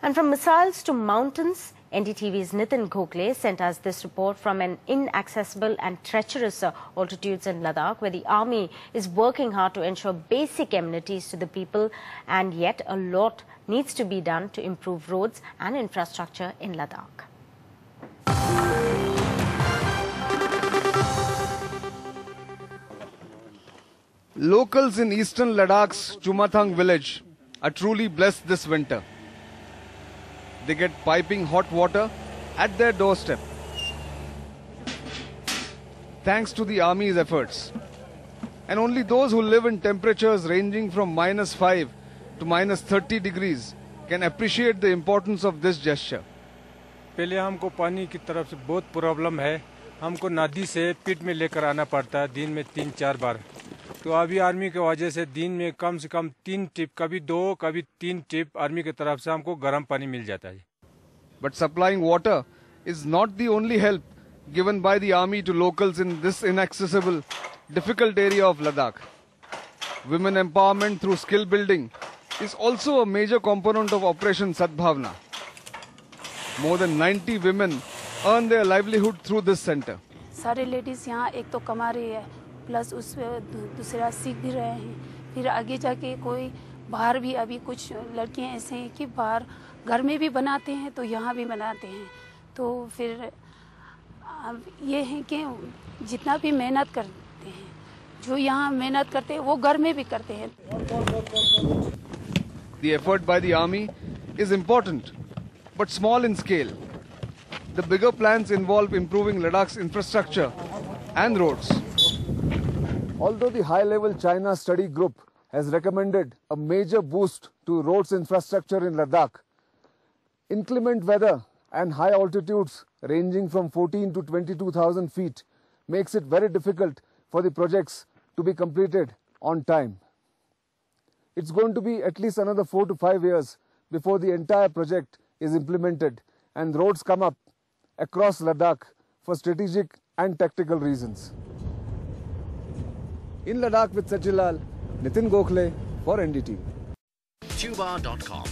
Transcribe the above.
And from missiles to mountains, NDTV's Nitin Gokhale sent us this report from an inaccessible and treacherous altitudes in Ladakh, where the army is working hard to ensure basic amenities to the people, and yet a lot needs to be done to improve roads and infrastructure in Ladakh. Locals in eastern Ladakh's Chumathang village are truly blessed this winter. They get piping hot water at their doorstep, thanks to the army's efforts. And only those who live in temperatures ranging from -5 to -30 degrees can appreciate the importance of this gesture. पहले हमको पानी की तरफ से बहुत problem है। हमको नदी से पिट में लेकर आना पड़ता है दिन में 3-4 बार। तो अभी आर्मी की वजह से दिन में कम से कम 3 टिप, कभी 2 कभी 3 टिप आर्मी की तरफ से हमको गर्म पानी मिल जाता है। But supplying water is not the only help given by the army to locals in this inaccessible, difficult area of Ladakh. Women empowerment through skill building is also a major component of Operation Sadbhavna. More than 90 women earn their livelihood through this center. सारे ladies यहाँ एक तो कमा रही है, plus उस दूसरा सीख भी रहे हैं। फिर आगे जाके कोई बाहर भी, अभी कुछ लड़कियाँ ऐसे हैं कि बाहर घर में भी बनाते हैं तो यहाँ भी बनाते हैं। तो फिर ये है कि जितना भी मेहनत करते हैं, जो यहाँ मेहनत करते हैं वो घर में भी करते हैं। The effort by the army is important, but small in scale. The bigger plans involve improving Ladakh's infrastructure and roads. Although the high-level China study group has recommended a major boost to roads infrastructure in Ladakh, inclement weather and high altitudes ranging from 14 to 22,000 feet makes it very difficult for the projects to be completed on time. It's going to be at least another 4 to 5 years before the entire project is implemented and roads come up across Ladakh for strategic and tactical reasons. In Ladakh with Sajilal, Nitin Gokhale for NDTV. Tuba.com